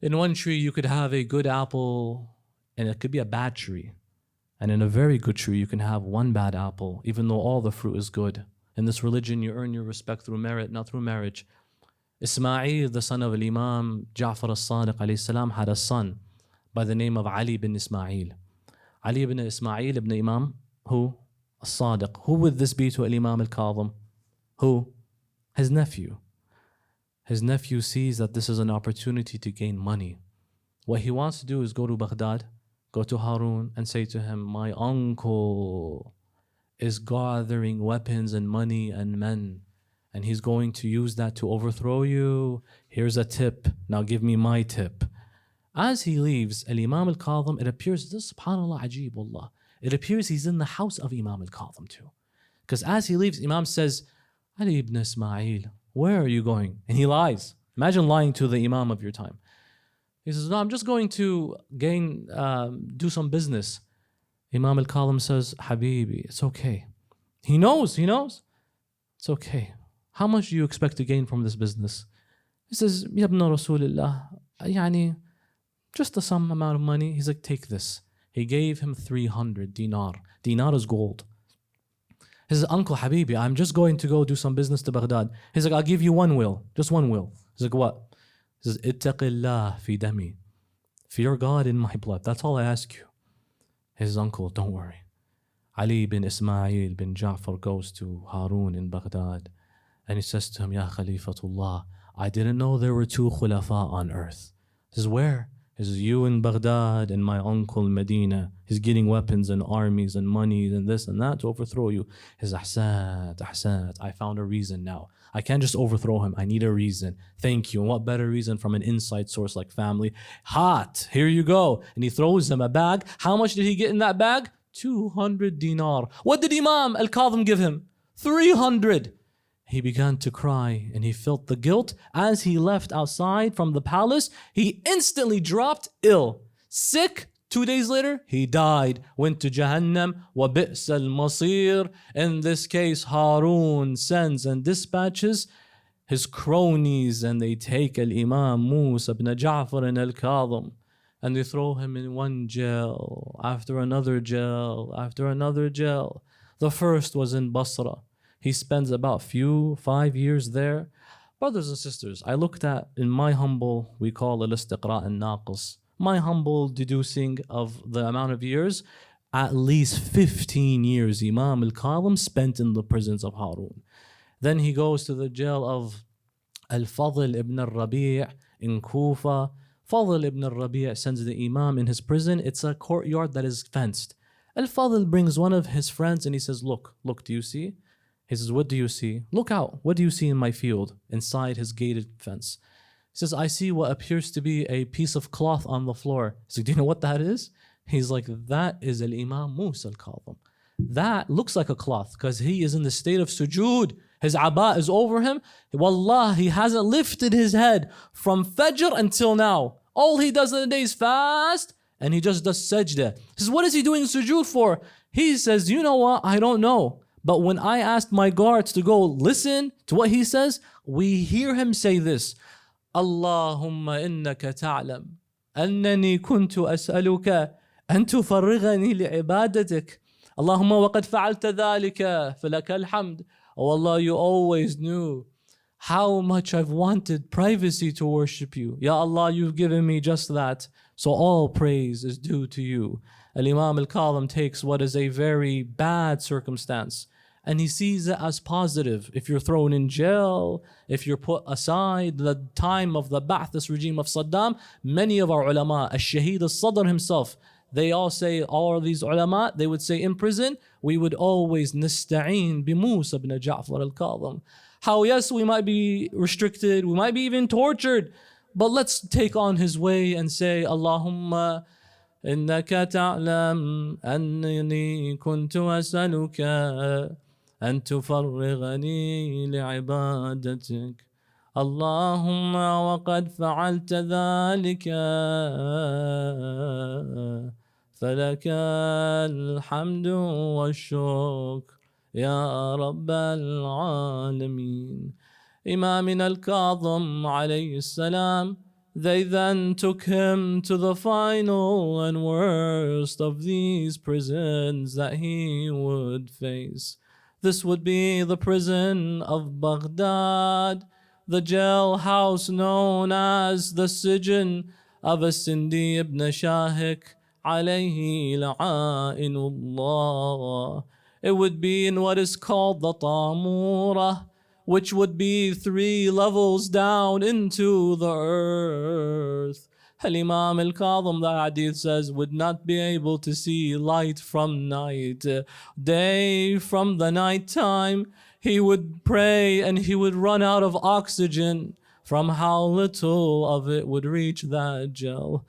In one tree you could have a good apple and it could be a bad tree. And in a very good tree you can have one bad apple, even though all the fruit is good. In this religion you earn your respect through merit, not through marriage. Ismail, the son of Imam Ja'far al-Sadiq alayhi salam, had a son by the name of Ali bin Ismail. Ali ibn Ismail ibn Imam, who? As-Sadiq. Who would this be to Imam al-Kadhim? Who? His nephew. His nephew sees that this is an opportunity to gain money. What he wants to do is go to Baghdad, go to Harun and say to him, my uncle is gathering weapons and money and men, and he's going to use that to overthrow you. Here's a tip. Now give me my tip. As he leaves, Imam al-Kadhim, it appears, this subhanAllah, ajeeb, wallah. It appears he's in the house of Imam al-Kadhim too. Because as he leaves, Imam says, Ali ibn Ismail, where are you going? And he lies. Imagine lying to the Imam of your time. He says, no, I'm just going to do some business. Imam al-Kadhim says, Habibi, it's okay. He knows. It's okay. How much do you expect to gain from this business? He says, Ya ibn Rasulullah, yani, just some amount of money. He's like, take this. He gave him 300 dinar. Dinar is gold. He says, Uncle Habibi, I'm just going to go do some business to Baghdad. He's like, I'll give you one will. Just one will. He's like, what? He says, Ittaqillah fi dami. Fear God in my blood. That's all I ask you. His uncle, don't worry. Ali bin Ismail bin Ja'far goes to Harun in Baghdad. And he says to him, Ya Khalifatullah, I didn't know there were two khulafa on earth. He says, where? He says, you in Baghdad and my uncle in Medina. He's getting weapons and armies and money and this and that to overthrow you. He says, Ahsad, I found a reason now. I can't just overthrow him. I need a reason. Thank you. And what better reason from an inside source like family? Hot, here you go. And he throws him a bag. How much did he get in that bag? 200 dinar. What did Imam al-Kadhim give him? 300. He began to cry and he felt the guilt. As he left outside from the palace, he instantly dropped ill. Sick. 2 days later, he died. Went to Jahannam. Wa bi's al-masir. In this case, Harun sends and dispatches his cronies and they take al-Imam Musa ibn Ja'far and al-Kadhim and they throw him in one jail, after another jail, after another jail. The first was in Basra. He spends about 5 years there. Brothers and sisters, I looked at, in my humble, we call it al-istiqra' al-naqis, my humble deducing of the amount of years, at least 15 years Imam al-Kadhim spent in the prisons of Harun. Then he goes to the jail of Al-Fadl ibn al-Rabi' in Kufa. Fadl ibn al-Rabi' sends the Imam in his prison. It's a courtyard that is fenced. Al-Fadl brings one of his friends and he says, look, do you see? He says, what do you see? Look out. What do you see in my field inside his gated fence? He says, I see what appears to be a piece of cloth on the floor. He's like, do you know what that is? He's like, that is Al-Imam Musa al-Kadhim. That looks like a cloth because he is in the state of sujood. His aba is over him. Wallah, he hasn't lifted his head from Fajr until now. All he does in the day is fast and he just does sajda. He says, what is he doing sujood for? He says, you know what? I don't know. But when I asked my guards to go listen to what he says, we hear him say this, Allahumma innaka ta'lam أنني كنت أسألك أن تفرغني لعبادتك. اللهم وقد فعلت ذلك فلك الحمد. Oh Allah, you always knew how much I've wanted privacy to worship you. Ya Allah, you've given me just that. So all praise is due to you. Al-Imam al-Kadhim takes what is a very bad circumstance and he sees it as positive. If you're thrown in jail, if you're put aside, the time of the Ba'athist regime of Saddam, many of our ulama, Al-Shaheed al-Sadr himself, they all say, all these ulama, they would say in prison, we would always nasta'een bi Musa ibn Ja'far al-Kadhim. How yes, we might be restricted, we might be even tortured, but let's take on his way and say, Allahumma innaka ta'lam annani kuntu as'aluka an tufarrighani li'ibadatik. Allahumma wa qad fa'alta dhalika falaka alhamdu wa shukr ya Rabbal Alameen. Imam al-Kadhim alayhi salam, they then took him to the final and worst of these prisons that he would face. This would be the prison of Baghdad, the jailhouse known as the Sijn of Sindi ibn Shahik alayhi la'inullah. It would be in what is called the Tamura, which would be 3 levels down into the earth. Al-Imam al-Kadhim, the hadith says, would not be able to see light from night. Day from the night time, he would pray and he would run out of oxygen from how little of it would reach that jail.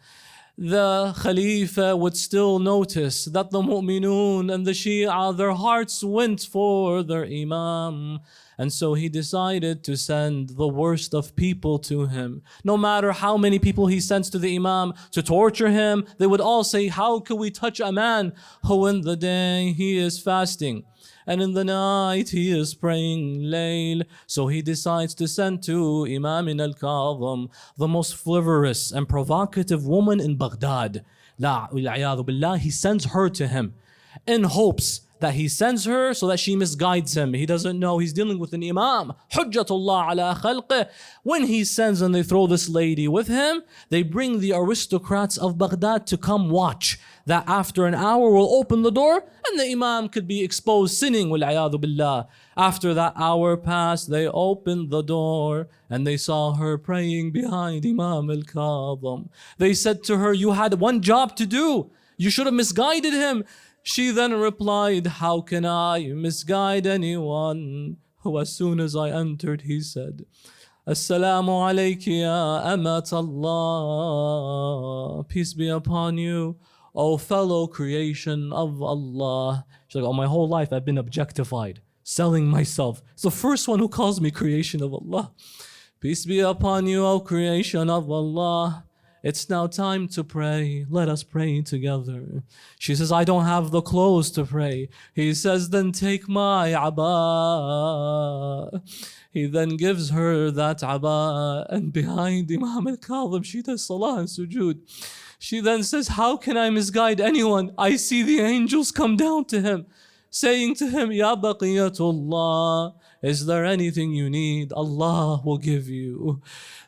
The Khalifa would still notice that the Mu'minun and the Shia, their hearts went for their Imam. And so he decided to send the worst of people to him. No matter how many people he sends to the Imam to torture him, they would all say, how could we touch a man who in the day he is fasting and in the night he is praying layl? So he decides to send to Imam al-Kadhim, the most frivolous and provocative woman in Baghdad. La a'yadhu billah, he sends her to him in hopes that he sends her so that she misguides him. He doesn't know he's dealing with an Imam. Hujjatullah ala khalqih. When he sends and they throw this lady with him, they bring the aristocrats of Baghdad to come watch. That after an hour will open the door and the Imam could be exposed sinning, wal-'iyadhu billah. After that hour passed, they opened the door and they saw her praying behind Imam al-Kadhim. They said to her, you had one job to do. You should have misguided him. She then replied, how can I misguide anyone? Who as soon as I entered, he said, Assalamu alayki ya amat Allah. Peace be upon you, O fellow creation of Allah. She's like, oh, my whole life I've been objectified, selling myself. It's the first one who calls me creation of Allah. Peace be upon you, O creation of Allah. It's now time to pray. Let us pray together. She says, I don't have the clothes to pray. He says, then take my aba. He then gives her that aba, and behind Imam al-Kadhim, she does salah and sujood. She then says, how can I misguide anyone? I see the angels come down to him, saying to him, Ya Baqiyatullah, is there anything you need? Allah will give you.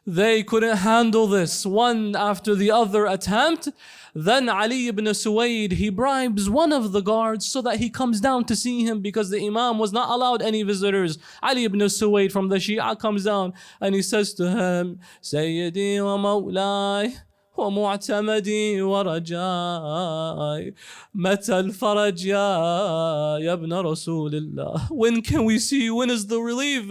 They couldn't handle this. One after the other attempt. Then Ali ibn Suwaid, he bribes one of the guards so that he comes down to see him, because the Imam was not allowed any visitors. Ali ibn Suwaid from the Shia comes down and he says to him, Sayyidi wa Mawlai ومعتمدي ورجاي متى الفرج يا ابن رسول الله. When can we see you? When is the relief?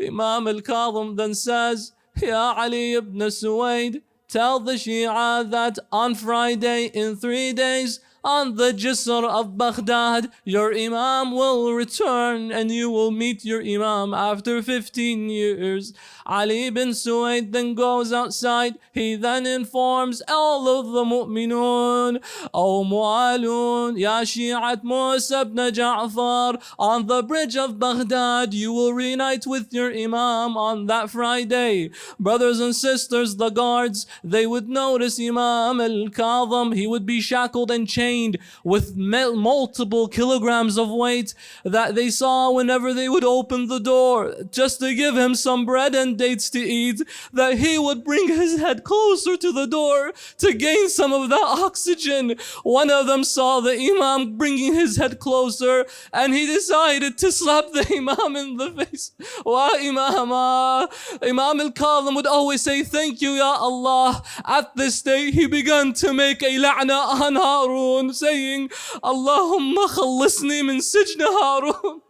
Imam al-Kadhim then says, Ya Ali ibn Suwaid, tell the Shia that on Friday in 3 days on the Jisr of Baghdad, your Imam will return and you will meet your Imam after 15 years. Ali bin Suwaid then goes outside. He then informs all of the mu'minun, O mu'alun, ya shi'at Musa ibn Ja'far, on the bridge of Baghdad, you will reunite with your Imam on that Friday. Brothers and sisters, the guards, they would notice Imam al-Kadhim. He would be shackled and chained with multiple kilograms of weight that they saw whenever they would open the door just to give him some bread and dates to eat, that he would bring his head closer to the door to gain some of that oxygen. One of them saw the Imam bringing his head closer and he decided to slap the Imam in the face. Wa Imama. Imam al-Kadhim would always say, thank you, Ya Allah. At this day, he began to make a la'na on Harun, saying, Allahumma khallisni min sijn Harun.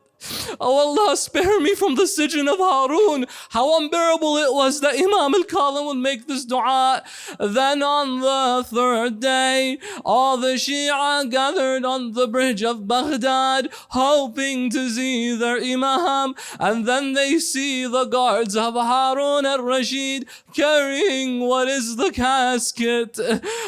Oh Allah, spare me from the sijn of Harun. How unbearable it was that Imam al-Kadhim would make this dua. Then on the third day, all the Shia gathered on the bridge of Baghdad, hoping to see their Imam. And then they see the guards of Harun al-Rashid carrying what is the casket.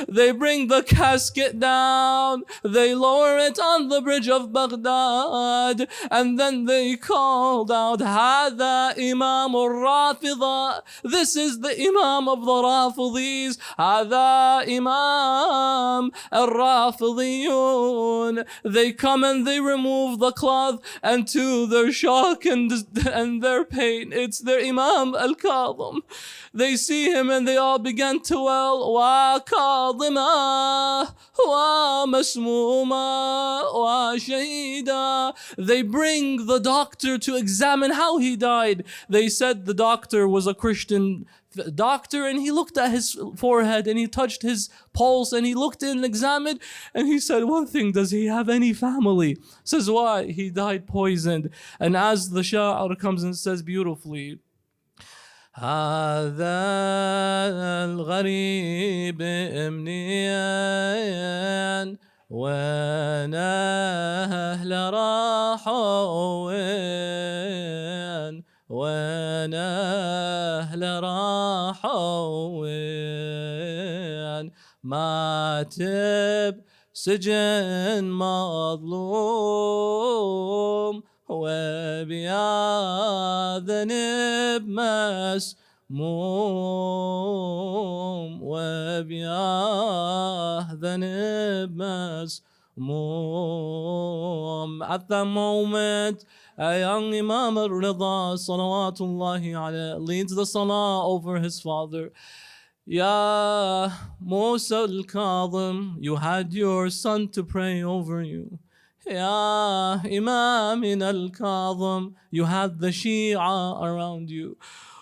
They bring the casket down. They lower it on the bridge of Baghdad. And then they called out, Hada Imam al-Rafidha. This is the Imam of the Rafidhis. Hada Imam al-Rafidhiyun. They come and they remove the cloth, and to their shock and their pain, it's their Imam al-Kadhim. They see him and they all began to wail, Wa Kadhima, Wa Masmuma, Wa Shahida. They bring the doctor to examine how he died. They said the doctor was a Christian doctor, and he looked at his forehead and he touched his pulse and he looked in and examined, and he said, one thing, does he have any family? Says, why? He died poisoned. And as the Sha'ar comes and says beautifully, هذا الغريب منين وين أهل راحوا وين أهل راحوا مات بسجن مظلوم وبيا ذنب مسموم وبيا ذنب مسموم. At that moment, a young Imam al-Rida, salawatullahi alayhi, leads the salah over his father. Ya Musa al-Kadhim, you had your son to pray over you. Ya Imam al-Kadhim, you had the Shia around you.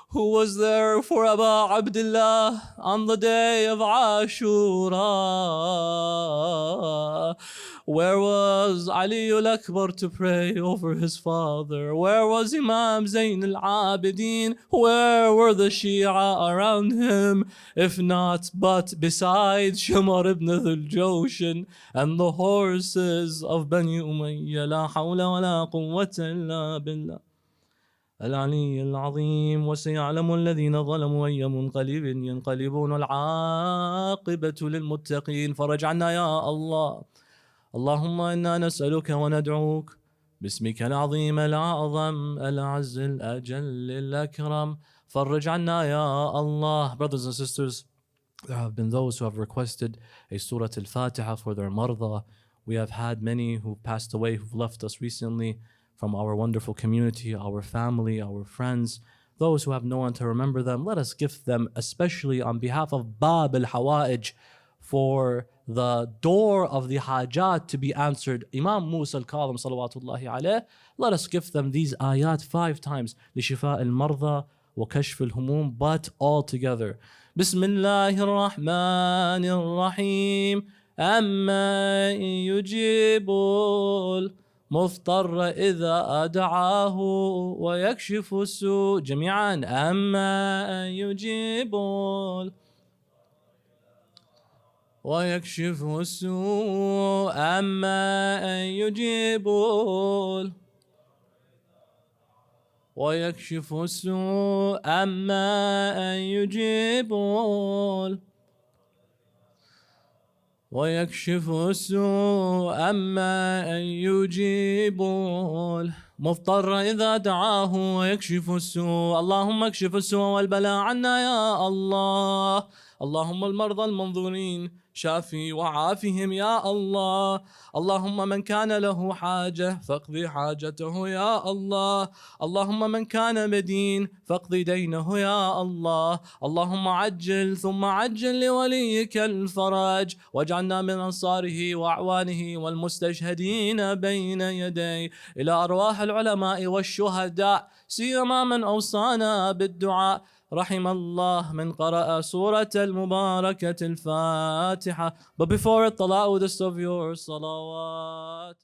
Who was there for Abu Abdullah on the day of Ashura? Where was Ali al-Akbar to pray over his father? Where was Imam Zayn al-Abidin? Where were the Shia around him? If not but beside Shamar ibn Dhul Joshin and the horses of Bani Umayyah. La hawla wa la quwwata illa billah. العلي العظيم. وسيعلم الذين ظلموا أي منقلب ينقلبون والعاقبة للمتقين. فرج عنا يا الله. اللهم إنا نسألك وندعوك باسمك العظيم الأعظم الأعز الأجل الأكرم. فرج عنا يا Allah. Brothers and sisters, there have been those who have requested a Surah Al-Fatiha for their marda. We have had many who passed away, who've left us recently, from our wonderful community, our family, our friends, those who have no one to remember them. Let us gift them, especially on behalf of Bab al-Hawa'ij, for the door of the hajat to be answered. Imam Musa al-Kadhim, salawatullahi alayh, let us gift them these ayat 5 times. لشفاء المرضى وكشف الهموم, but all together. Bismillahir Rahmanir Rahim. أما يجيب مضطر إذا دعاه ويكشف السوء. جميعا. أما يجيب ويكشف السوء أما أن يجيبوا ويكشف السوء أما أن يجيبوا ويكشف السوء أما أن يجيبوا مضطر إذا دعاه ويكشف السوء. اللهم اكشف السوء والبلاء عنا يا الله. اللهم المرضى المنظورين شافي وعافهم يا الله. اللهم من كان له حاجة فاقضي حاجته يا الله. اللهم من كان مدين فاقضي دينه يا الله. اللهم عجل ثم عجل لوليك الفرج، واجعلنا من أنصاره وأعوانه والمستشهدين بين يديه. إلى أرواح العلماء والشهداء سيما من أوصانا بالدعاء، رحم الله من قرأ سورة المباركة الفاتحة. But before it, the loudest of your salawat.